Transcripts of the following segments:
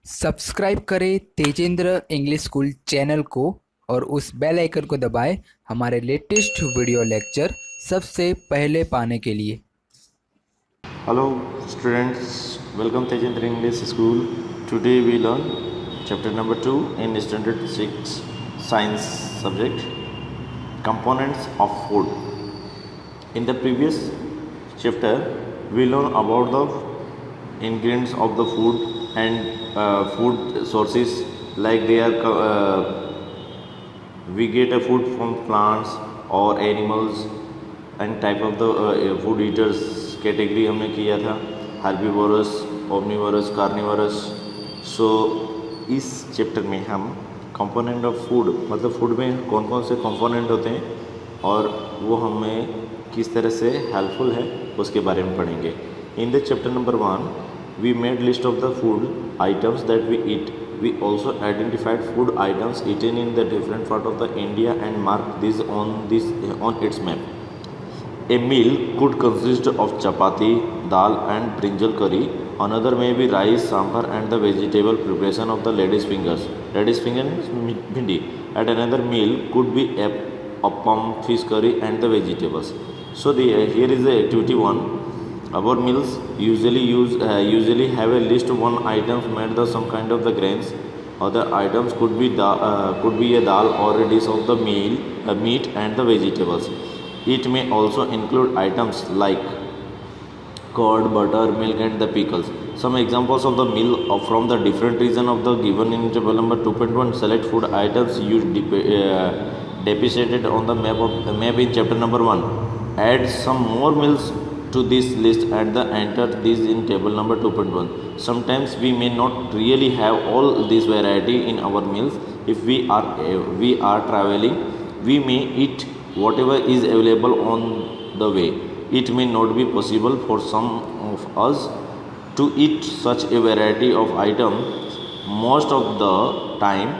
Subscribe करें Tejendra English school channel को और उस बेल आइकन को दबाएं हमारे लेटेस्ट वीडियो लेक्चर सबसे पहले पाने के लिए। Hello students, welcome Tejendra English School. Today we learn chapter number 2 in standard 6 science subject, components of food. In the previous chapter we learn about the ingredients of the food and food sources, like they are we get a food from plants or animals and type of the food eaters category हमने किया था, herbivorous, omnivorous, carnivorous. सो इस chapter में हम component of food, मतलब food में कौन कौन से कंपोनेंट होते हैं और वो हमें किस तरह से हेल्पफुल है उसके बारे में पढ़ेंगे। In the chapter number 1 we made list of the food items that we eat. We also identified food items eaten in the different part of the India and marked these on its map. A meal could consist of chapati, dal and brinjal curry. Another may be rice, sambar and the vegetable preparation of the lady's fingers. Lady's finger is bhindi. At another meal could be appam, fish curry and the vegetables. So here is the activity 1. Our meals usually have a list of one items made of some kind of the grains. Other items could be a dal or a dish of the meat and the vegetables. It may also include items like curd, butter, milk and the pickles. Some examples of the meal from the different region of the given in table number 2.1. Select food items you depicted on the map in chapter number 1. Add some more meals to this list and enter these in table number 2.1. Sometimes we may not really have all this variety in our meals. If we are traveling, we may eat whatever is available on the way. It may not be possible for some of us to eat such a variety of items most of the time.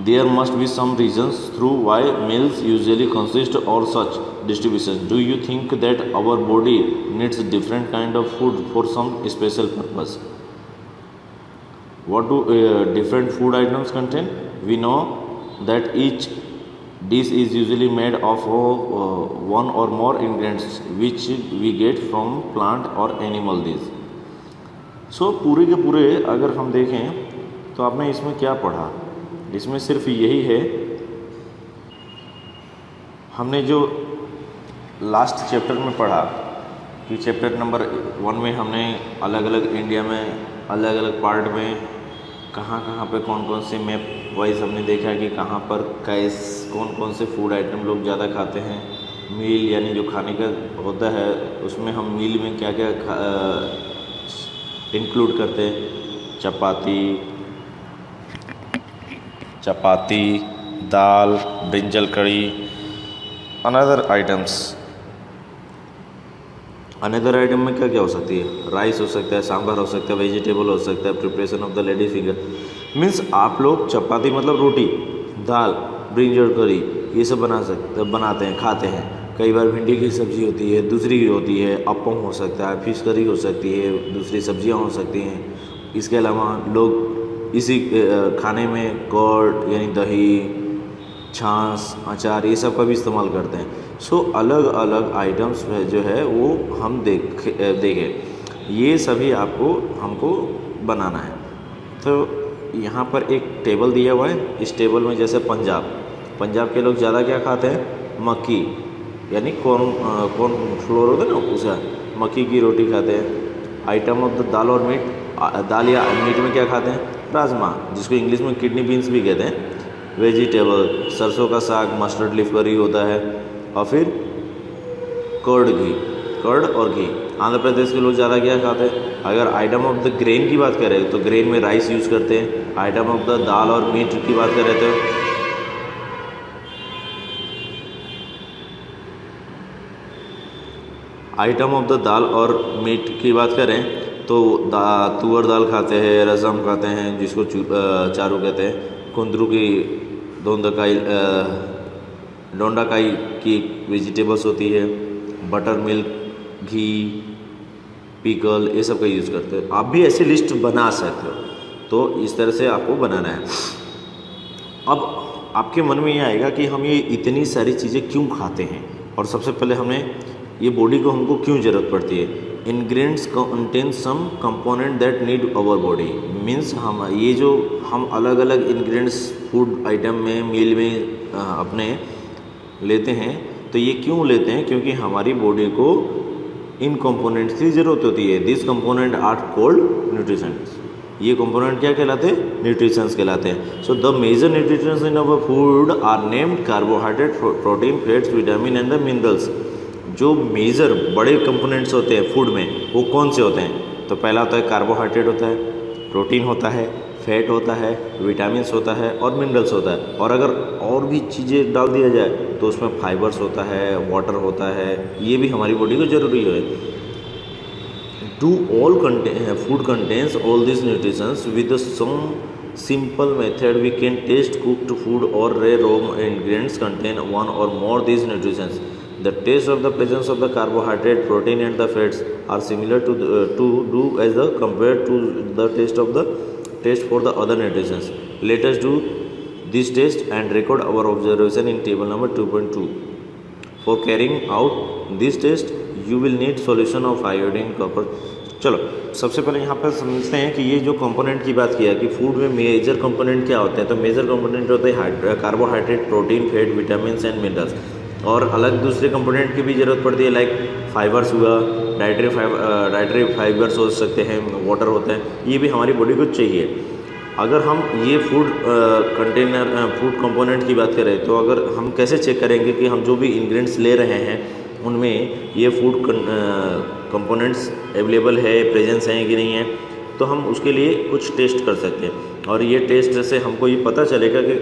There must be some reasons through why meals usually consist or such distribution. Do you think that our body needs different kind of food for some special purpose? What do different food items contain? We know that each dish is usually made of one or more ingredients which we get from plant or animal dish. So पूरे के पूरे अगर हम देखें तो आपने इसमें क्या पढ़ा, इसमें सिर्फ यही है, हमने जो लास्ट चैप्टर में पढ़ा कि चैप्टर नंबर 1 में हमने अलग अलग इंडिया में अलग अलग पार्ट में कहाँ पे कौन कौन से मैप वाइज हमने देखा कि कहाँ पर कौन कौन से फूड आइटम लोग ज़्यादा खाते हैं। मील यानी जो खाने का होता है उसमें हम मील में क्या क्या इंक्लूड करते हैं, चपाती, दाल, ब्रिंजल कड़ी, अनदर आइटम में क्या क्या हो सकती है, राइस हो सकता है, सांभर हो सकता है, वेजिटेबल हो सकता है, preparation of the ladies finger. Means आप लोग चपाती मतलब रोटी, दाल, ब्रिंजल करी ये सब बनाते हैं, खाते हैं। कई बार भिंडी की सब्ज़ी होती है, दूसरी होती है, अप्पम हो सकता है, फिश करी हो सकती है, दूसरी सब्जियां हो सकती हैं। इसके अलावा लोग इसी खाने में कर्ड यानी दही, छाछ, अचार ये सब का भी इस्तेमाल करते हैं। सो अलग अलग आइटम्स जो है वो हम देखें, ये सभी हमको बनाना है। तो यहाँ पर एक टेबल दिया हुआ है, इस टेबल में जैसे पंजाब के लोग ज़्यादा क्या खाते हैं, मक्की यानी कॉर्न फ्लोर होता है ना, उसे मक्की की रोटी खाते हैं। आइटम ऑफ द दाल और मीट, दाल या मीट में क्या खाते हैं, राजमा जिसको इंग्लिश में किडनी बीन्स भी कहते हैं। वेजिटेबल, सरसों का साग, मस्टर्ड लीफ करी होता है, और फिर कर्ड और घी। आंध्र प्रदेश के लोग ज़्यादा क्या खाते हैं। अगर आइटम ऑफ द ग्रेन की बात करें तो ग्रेन में राइस यूज़ करते हैं। आइटम ऑफ द दाल और मीट की बात करें तो तुअर दाल खाते हैं, रसम खाते हैं जिसको चारू कहते हैं, कुंदरू की डोंडाकाई की वेजिटेबल्स होती है, बटर मिल्क, घी, पिकल ये सब का यूज़ करते हैं। आप भी ऐसी लिस्ट बना सकते हो। तो इस तरह से आपको बनाना है। अब आपके मन में ये आएगा कि हम ये इतनी सारी चीज़ें क्यों खाते हैं, और सबसे पहले हमें ये बॉडी को हमको क्यों ज़रूरत पड़ती है। Ingredients contain some component that need our body, means हम ये जो हम अलग अलग इंग्रेडिएंट्स फूड आइटम में मील में अपने लेते हैं, तो ये क्यों लेते हैं, क्योंकि हमारी बॉडी को इन कंपोनेंट्स की ज़रूरत होती है। This component are called nutritions. ये कंपोनेंट क्या कहलाते हैं, न्यूट्रिशंस कहलाते हैं। So the major nutritions in our food are named carbohydrate, protein, fats, vitamin and the minerals. जो मेजर बड़े कंपोनेंट्स होते हैं फूड में वो कौन से होते हैं, तो पहला होता है कार्बोहाइड्रेट होता है, प्रोटीन होता है, फैट होता है, विटामिन्स होता है और मिनरल्स होता है। और अगर और भी चीज़ें डाल दिया जाए तो उसमें फाइबर्स होता है, वाटर होता है, ये भी हमारी बॉडी को ज़रूरी है। Do all food contains all these nutrients with some simple method we can taste cooked food or raw ingredients contain one or more these nutrients. The taste of the presence of the carbohydrate, protein and the fats are similar to do as the compared to the taste for the other nutrients. Let us do this test and record our observation in table number 2.2. For carrying out this test you will need solution of iodine, copper. चलो सबसे पहले यहाँ पर समझते हैं कि ये जो कंपोनेंट की बात किया कि फूड में मेजर कंपोनेंट क्या होते हैं, तो मेजर कंपोनेंट होते हैं carbohydrate, protein, fat, vitamins and minerals. और अलग दूसरे कंपोनेंट की भी ज़रूरत पड़ती है, लाइक फाइबर्स हुआ, डाइटरी फाइबर्स हो सकते हैं, वाटर होता है, ये भी हमारी बॉडी को चाहिए। अगर हम ये फूड कंपोनेंट की बात करें तो अगर हम कैसे चेक करेंगे कि हम जो भी इंग्रेडिएंट्स ले रहे हैं उनमें ये फूड कंपोनेंट्स अवेलेबल है, प्रेजेंस हैं कि नहीं है, तो हम उसके लिए कुछ टेस्ट कर सकते हैं। और ये टेस्ट से हमको ये पता चलेगा कि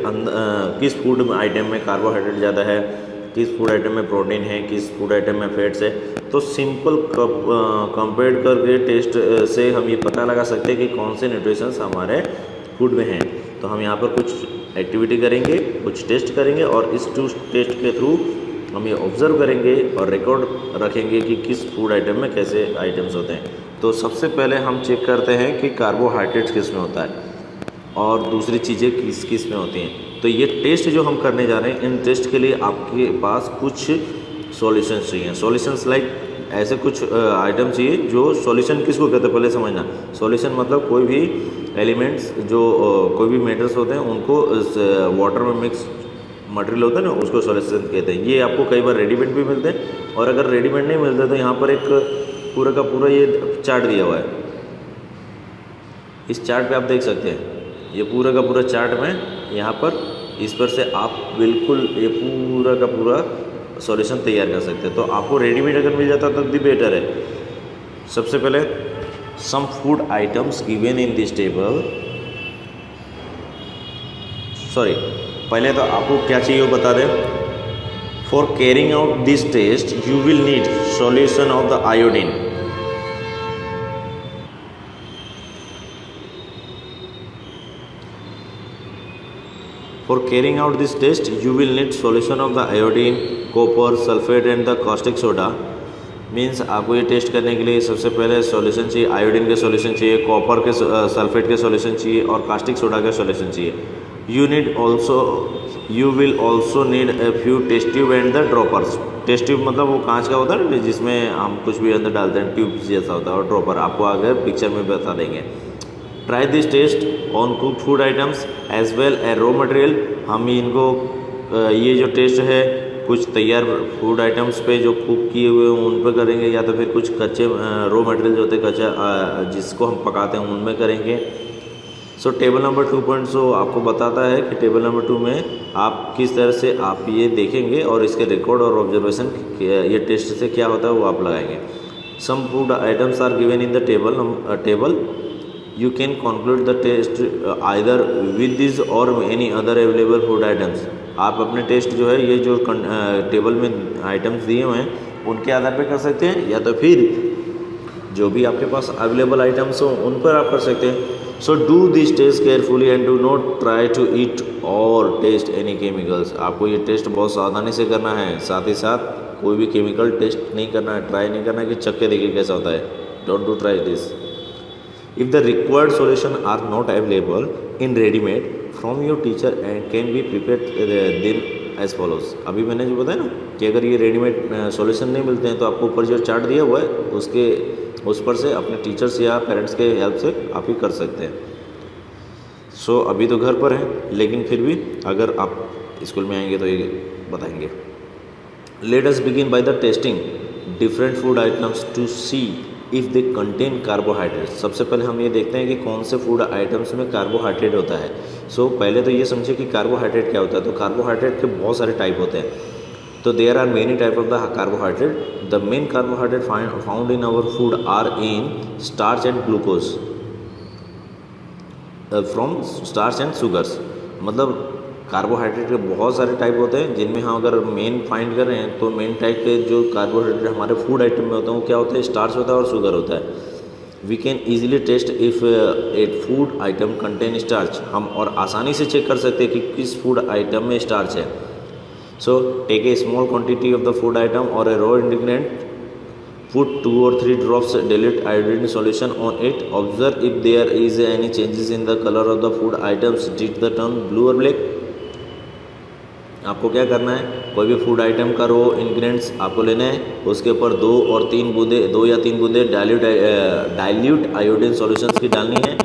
किस फूड आइटम में कार्बोहाइड्रेट ज़्यादा है, किस फूड आइटम में प्रोटीन है, किस फूड आइटम में फैट्स है। तो सिंपल कंपेयर करके टेस्ट से हम ये पता लगा सकते हैं कि कौन से न्यूट्रिशंस हमारे फूड में हैं। तो हम यहाँ पर कुछ एक्टिविटी करेंगे, कुछ टेस्ट करेंगे और इस टेस्ट के थ्रू हम ये ऑब्ज़र्व करेंगे और रिकॉर्ड रखेंगे कि किस फूड आइटम में कैसे आइटम्स होते हैं। तो सबसे पहले हम चेक करते हैं कि कार्बोहाइड्रेट्स किस में होता है और दूसरी चीज़ें किस किस में होती हैं। तो ये टेस्ट जो हम करने जा रहे हैं, इन टेस्ट के लिए आपके पास कुछ सॉल्यूशंस चाहिए। सॉल्यूशंस लाइक ऐसे कुछ आइटम चाहिए जो सॉल्यूशन किसको कहते हैं पहले समझना। सॉल्यूशन मतलब कोई भी एलिमेंट्स जो कोई भी मेटल्स होते हैं उनको वाटर में मिक्स मटेरियल होता है ना, उसको सॉल्यूशन कहते हैं। ये आपको कई बार रेडीमेड भी मिलते हैं, और अगर रेडीमेड नहीं मिलते तो यहाँ पर एक पूरा का पूरा ये चार्ट दिया हुआ है। इस चार्ट पे आप देख सकते हैं, ये पूरा का पूरा चार्ट में यहाँ पर इस पर से आप बिल्कुल ये पूरा का पूरा सॉल्यूशन तैयार कर सकते हैं। तो आपको रेडीमेड अगर मिल जाता तो भी बेटर है। सबसे पहले some food items given in this table, पहले तो आपको क्या चाहिए वो बता दें। For carrying out this test you will need solution of the iodine. For carrying out this test you will need solution of the iodine, copper, sulphate and the caustic soda. Means आपको ये test करने के लिए सबसे पहले solution चाहिए, iodine के solution चाहिए, कॉपर के सल्फेट के सॉल्यूशन चाहिए और कास्टिक सोडा के सॉल्यूशन चाहिए। You will also need a few test tube and the droppers. Test tube मतलब वो कांच का होता है ना जिसमें हम कुछ भी अंदर डालते हैं, ट्यूब जैसा होता है, और ड्रॉपर आपको आगे पिक्चर में बता देंगे। Try this test on cook food items as well a raw material. हम इनको ये जो टेस्ट है कुछ तैयार फूड आइटम्स पे जो कुक किए हुए हैं उन पर करेंगे, या तो फिर कुछ कच्चे रॉ मटेरियल जो होते हैं कच्चा जिसको हम पकाते हैं उनमें करेंगे। सो टेबल नंबर 2.0 आपको बताता है कि टेबल नंबर 2 में आप किस तरह से आप ये देखेंगे और इसके रिकॉर्ड और ऑब्जर्वेशन ये टेस्ट से क्या होता है वो आप लगाएंगे। Some food items are given in the table you can conclude the test either with this or any other available food items. आप अपने टेस्ट जो है ये जो टेबल में आइटम्स दिए हुए हैं उनके आधार पर कर सकते हैं, या तो फिर जो भी आपके पास अवेलेबल आइटम्स हो उन पर आप कर सकते हैं। So do this test carefully and do not try to eat or test any chemicals. आपको ये टेस्ट बहुत सावधानी से करना है, साथ ही साथ कोई भी केमिकल टेस्ट नहीं करना है, ट्राई नहीं करना है कि चक्के देखिए कैसा होता है। Don't do try this. If the required solution are not available in ready-made from your teacher and can be prepared then as follows. अभी मैंने जो बताया ना कि अगर ये रेडीमेड सॉल्यूशन नहीं मिलते हैं तो आपको ऊपर जो चार्ट दिया हुआ है उसके उस पर से अपने टीचर्स या पेरेंट्स के हेल्प से आप ही कर सकते हैं. सो अभी तो घर पर हैं लेकिन फिर भी अगर आप स्कूल में आएंगे तो ये बताएंगे. Let us begin by the testing different food items to see if they contain carbohydrate. सबसे पहले हम ये देखते हैं कि कौन से फूड आइटम्स में कार्बोहाइड्रेट होता है. सो पहले तो ये समझिए कि कार्बोहाइड्रेट क्या होता है. तो कार्बोहाइड्रेट के बहुत सारे टाइप होते हैं. तो there are many type of the carbohydrate. The main carbohydrate found in our food are in starch and glucose from starch and sugars. मतलब कार्बोहाइड्रेट के बहुत सारे टाइप होते हैं जिनमें हम अगर मेन फाइंड कर रहे हैं तो मेन टाइप के जो कार्बोहाइड्रेट हमारे फूड आइटम में होते हैं वो क्या होता है, स्टार्च होता है और शुगर होता है. We can easily test if a food item contain starch. हम और आसानी से चेक कर सकते हैं कि किस फूड आइटम में स्टार्च है. So take a small quantity of the food item or a raw ingredient, put 2 or 3 drops dilute iodine solution on it. Observe if there is any changes in the color of the food items. Did the turn blue or black? आपको क्या करना है, कोई भी food item का रो ingredients आपको लेना है, उसके ऊपर 2 या 3 बूंदे डाइल्यूट आयोडीन सॉल्यूशंस की डालनी है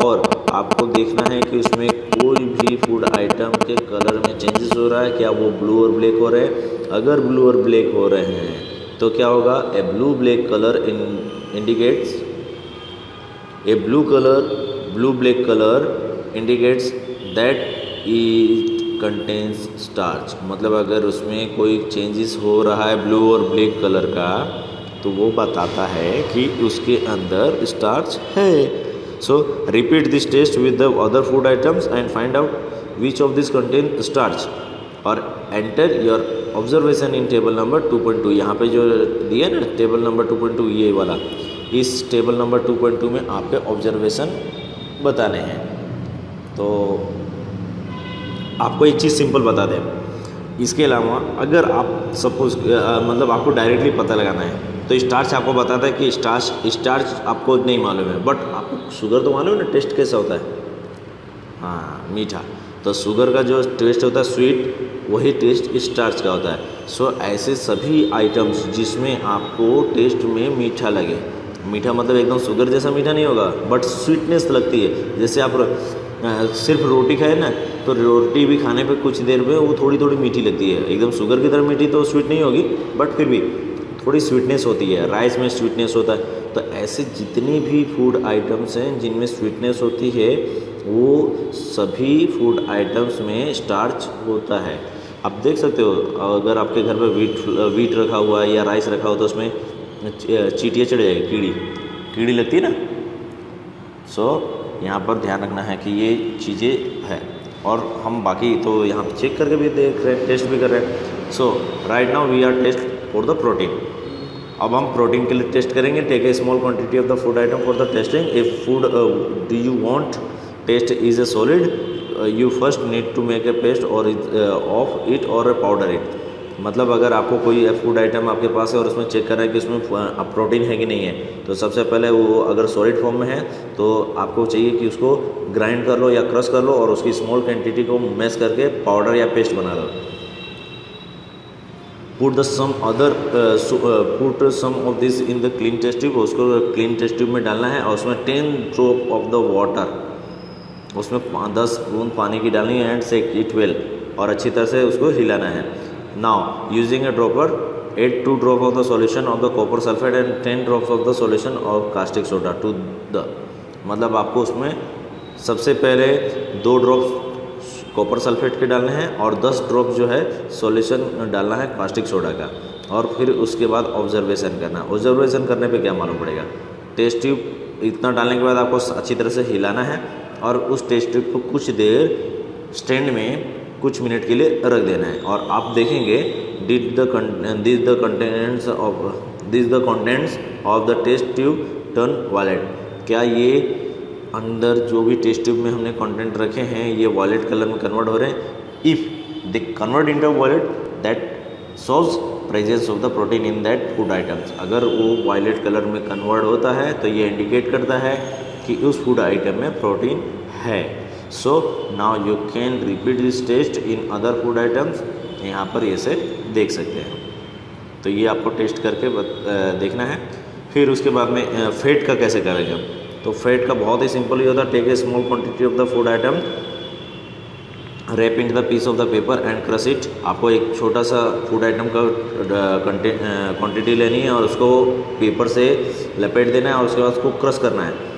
और आपको देखना है कि उसमें कोई भी फूड आइटम के कलर में चेंजेस हो रहा है, क्या वो ब्लू और ब्लैक हो रहे हैं. अगर ब्लू और ब्लैक हो रहे हैं तो क्या होगा, a blue black colour indicates blue black colour indicates that it contains starch. मतलब अगर उसमें कोई चेंजेस हो रहा है ब्लू और ब्लैक कलर का तो वो बताता है कि उसके अंदर स्टार्च है. So repeat this test with the other food items and find out which of this contain starch और enter your observation in table number 2.2. यहाँ पे जो दिया ना टेबल नंबर 2.2 ये वाला, इस टेबल नंबर 2.2 में आपके ऑब्जर्वेशन बताने हैं. तो आपको एक चीज़ सिंपल बता दें, इसके अलावा अगर आप सपोज मतलब आपको डायरेक्टली पता लगाना है तो स्टार्च आपको बताता है कि स्टार्च आपको नहीं मालूम है, बट आपको शुगर तो मालूम है ना टेस्ट कैसा होता है. हाँ, मीठा. तो शुगर का जो टेस्ट होता है स्वीट, वही टेस्ट स्टार्च का होता है. सो ऐसे सभी आइटम्स जिसमें आपको टेस्ट में मीठा लगे, मीठा मतलब एकदम शुगर जैसा मीठा नहीं होगा बट स्वीटनेस लगती है. जैसे आप सिर्फ रोटी खाए ना तो रोटी भी खाने पे कुछ देर में वो थोड़ी थोड़ी मीठी लगती है. एकदम शुगर की तरह मीठी तो स्वीट नहीं होगी बट फिर भी थोड़ी स्वीटनेस होती है. राइस में स्वीटनेस होता है. तो ऐसे जितनी भी फूड आइटम्स हैं जिनमें स्वीटनेस होती है वो सभी फूड आइटम्स में स्टार्च होता है. आप देख सकते हो अगर आपके घर में वीट रखा हुआ है या राइस रखा हो तो उसमें चींटियाँ चढ़ जाएगी, कीड़ी लगती है ना. सो यहाँ पर ध्यान रखना है कि ये चीज़ें हैं और हम बाकी तो यहाँ पे चेक करके भी देख रहे हैं, टेस्ट भी कर रहे हैं. So right now we are test for the protein. अब हम प्रोटीन के लिए टेस्ट करेंगे. Take a small quantity of the food item for the testing. If food do you want test is a solid you first need to make a paste or of it or a powder it. मतलब अगर आपको कोई food item आपके पास है और उसमें check कर रहा है कि उसमें प्रोटीन है कि नहीं है, तो सबसे पहले वो अगर सॉलिड फॉर्म में है तो आपको चाहिए कि उसको ग्राइंड कर लो या क्रश कर लो और उसकी स्मॉल क्वांटिटी को मैश करके पाउडर या पेस्ट बना लो. Put some of this in the clean test tube. उसको क्लीन टेस्ट ट्यूब में डालना है और उसमें 10 ड्रॉप ऑफ द वाटर, उसमें 10 बूंद पानी की डालनी है एंड सेक इट वेल और अच्छी तरह से उसको हिलाना है. Now using a dropper, add 2 drops of the solution of the copper sulfate and 10 drops of the solution of caustic soda to the. मतलब आपको उसमें सबसे पहले 2 ड्रॉप्स कॉपर सल्फेट के डालने हैं और 10 ड्रॉप जो है सॉल्यूशन डालना है कास्टिक सोडा का और फिर उसके बाद ऑब्जर्वेशन करना है. ऑब्जर्वेशन करने पे क्या मालूम पड़ेगा, टेस्ट ट्यूब इतना डालने के बाद आपको अच्छी तरह से हिलाना है और उस टेस्ट ट्यूब को कुछ देर स्टैंड में कुछ मिनट के लिए रख देना है और आप देखेंगे this the contents of the test tube turn violet. क्या ये अंदर जो भी टेस्ट ट्यूब में हमने कंटेंट रखे हैं ये वायलेट कलर में कन्वर्ट हो रहे हैं. If they convert into violet that shows presence of the protein in that food items. अगर वो वायलेट कलर में कन्वर्ट होता है तो ये इंडिकेट करता है कि उस फूड आइटम में प्रोटीन है। So now you can repeat this test in other food items. यहाँ पर ये से देख सकते हैं। तो ये आपको टेस्ट करके देखना है। फिर उसके बाद में फैट का कैसे करेंगे। तो फैट का बहुत ही सिंपल ही होता है। Take a small quantity of the food item, wrap in the piece of the paper and crush it. आपको एक छोटा सा फूड आइटम का क्वांटिटी लेनी है और उसको पेपर से लपेट देना है और उसके बाद उसको क्रश करना है।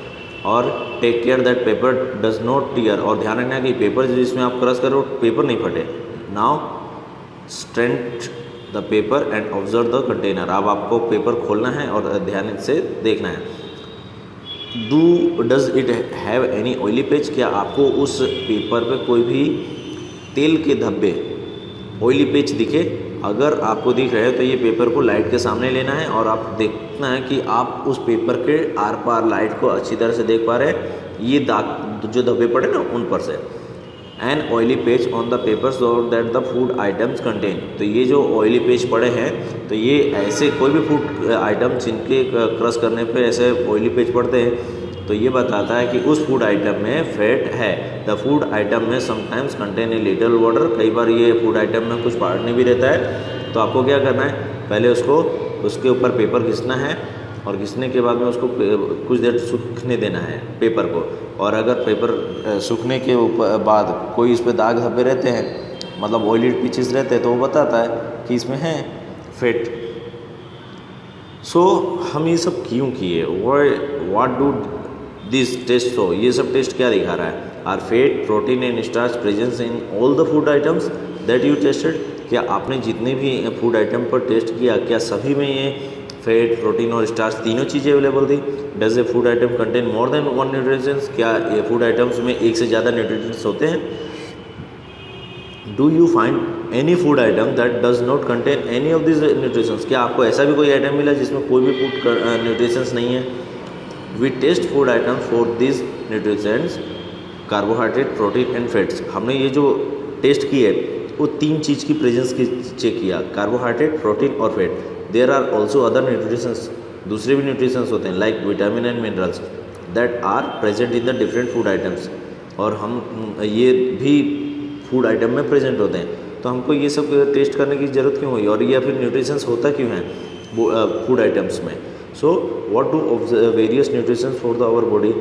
और take care that paper does not tear. और ध्यान रखना है कि पेपर जिसमें आप क्रश करो पेपर नहीं फटे। Now strength the paper and observe the container. अब आपको पेपर खोलना है और ध्यान से देखना है। Does it have any oily page. क्या आपको उस पेपर पे कोई भी तेल के धब्बे ऑयली पेज दिखे। अगर आपको दिख रहे हैं तो ये पेपर को लाइट के सामने लेना है और आप देखना है कि आप उस पेपर के आर पार लाइट को अच्छी तरह से देख पा रहे हैं। ये दाग जो धब्बे पड़े ना उन पर से। An oily patch on the paper so that the food items contain. तो ये जो ऑयली पेज पड़े हैं तो ये ऐसे कोई भी फूड आइटम जिनके क्रश करने पे ऐसे ऑयली पेज पड़ते हैं तो ये बताता है कि उस फूड आइटम में फैट है। द फूड आइटम में sometimes contain a little water. कई बार ये फूड आइटम में कुछ पानी भी रहता है। तो आपको क्या करना है, पहले उसके ऊपर पेपर घिसना है और घिसने के बाद में उसको कुछ देर सूखने देना है पेपर को। और अगर पेपर सूखने के बाद कोई इस पर दाग धब्बे रहते हैं, मतलब ऑयली पीचेस रहते हैं, तो वो बताता है कि इसमें है फैट। सो हम ये सब क्यों किए, what do this test show. ये सब टेस्ट क्या दिखा रहा है। Are fat, protein and starch presence in all the food items that you tested. क्या आपने जितने भी फूड आइटम पर टेस्ट किया क्या सभी में ये फैट, प्रोटीन और स्टार्च तीनों चीज़ें अवेलेबल थी। Does a food item contain more than one nutritions. क्या ये फूड आइटम्स में एक से ज़्यादा न्यूट्रिशंस होते हैं। Do you find any food item that does not contain any of this nutritions. क्या आपको ऐसा भी कोई आइटम मिला जिसमें कोई भी फूड न्यूट्रिशंस नहीं है। We test food item for this nutritions, carbohydrate, protein and fats. हमने ये जो टेस्ट की है वो तीन चीज़ की प्रेजेंस की चेक किया, कार्बोहाइड्रेट, प्रोटीन और fat. There are also other nutritions, दूसरे भी न्यूट्रिशंस होते हैं like vitamin and minerals that are present in the different food items. और हम ये भी फूड आइटम में प्रेजेंट होते हैं। तो हमको ये सब टेस्ट करने की ज़रूरत क्यों हुई और ये फिर न्यूट्रिशंस होता क्यों है फूड आइटम्स में। So what do various nutritions for the our body.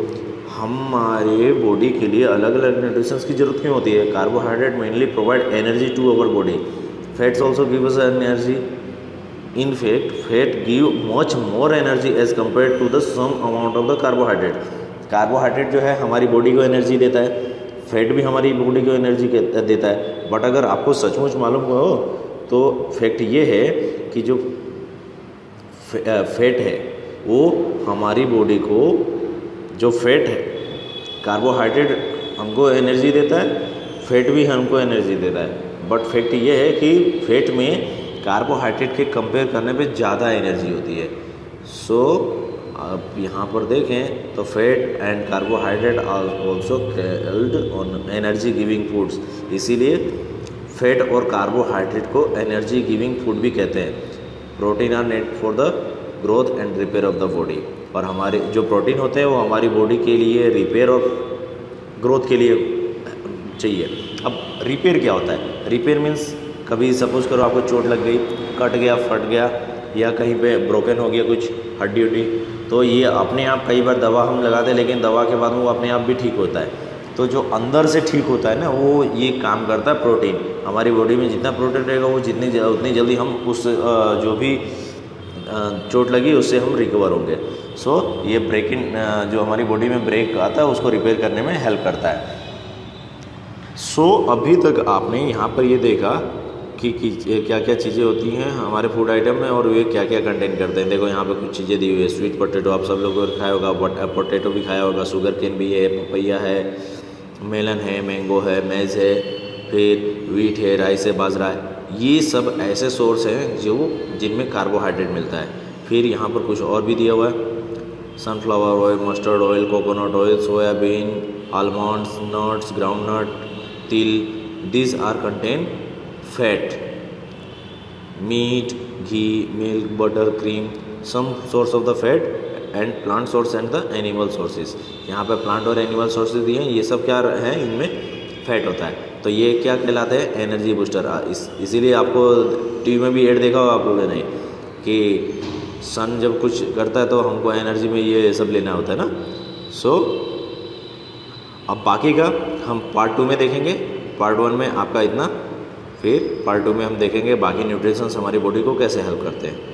हमारे बॉडी के लिए अलग अलग न्यूट्रिशंस की ज़रूरत क्यों होती है। Carbohydrate mainly provide energy to our body, fats also give us energy. In fact, fat give much more energy as compared to the some amount of the carbohydrate. Carbohydrate जो है हमारी बॉडी को energy देता है, fat भी हमारी body को energy देता है। बट अगर आपको सचमुच मालूम हो तो फैक्ट ये है कि जो फैट है वो हमारी बॉडी को, जो फैट है, कार्बोहाइड्रेट हमको एनर्जी देता है, फैट भी हमको एनर्जी देता है। बट फैक्ट ये है कि फैट में कार्बोहाइड्रेट के कंपेयर करने पे ज़्यादा एनर्जी होती है। सो आप यहाँ पर देखें तो fat and carbohydrate are also called on energy giving foods. इसीलिए फैट और कार्बोहाइड्रेट को एनर्जी गिविंग फूड भी कहते हैं। Protein are need for the growth and repair of the body. और हमारे जो प्रोटीन होते हैं वो हमारी बॉडी के लिए रिपेयर और ग्रोथ के लिए चाहिए। अब रिपेयर क्या होता है। रिपेयर मीन्स कभी सपोज करो आपको चोट लग गई, कट गया, फट गया या कहीं पे ब्रोकन हो गया कुछ हड्डी उड्डी, तो ये अपने आप कई बार दवा हम लगाते हैं लेकिन दवा के बाद वो अपने आप भी ठीक होता है। तो जो अंदर से ठीक होता है ना वो ये काम करता है प्रोटीन। हमारी बॉडी में जितना प्रोटीन रहेगा वो उतनी जल्दी हम उस जो भी चोट लगी उससे हम रिकवर होंगे। सो ये ब्रेकिंग जो हमारी बॉडी में ब्रेक आता है उसको रिपेयर करने में हेल्प करता है। सो अभी तक आपने यहाँ पर ये देखा कि क्या क्या चीज़ें होती हैं हमारे फूड आइटम में और वे क्या क्या कंटेन करते हैं। देखो यहाँ पे कुछ चीज़ें दी हुई है। स्वीट पोटैटो आप सब लोगों ने खाया होगा, पोटैटो भी खाया होगा, शुगर केन भी है, पपैया है, मेलन है, मैंगो है, मेज़ है, फिर वीट है, राइस है, बाजरा है। ये सब ऐसे सोर्स हैं जिनमें कार्बोहाइड्रेट मिलता है। फिर यहाँ पर कुछ और भी दिया हुआ है, sunflower oil, mustard oil, coconut oil, soybean, almonds, nuts, groundnut, तिल, these are contain fat, meat, ghee, milk, butter, cream, some source of the fat and plant source and the animal sources. यहाँ पे plant और animal sources दिए हैं, ये सब क्या है, इनमें फैट होता है। तो ये क्या कहलाते हैं, एनर्जी बूस्टर। इसीलिए आपको टीवी में भी एड देखा होगा आप लोगों ने कि सन जब कुछ करता है तो हमको एनर्जी में ये सब लेना होता है ना। सो अब बाकी का हम पार्ट 2 में देखेंगे। पार्ट 1 में आपका इतना, फिर पार्ट 2 में हम देखेंगे बाकी न्यूट्रिशंस हमारी बॉडी को कैसे हेल्प करते हैं।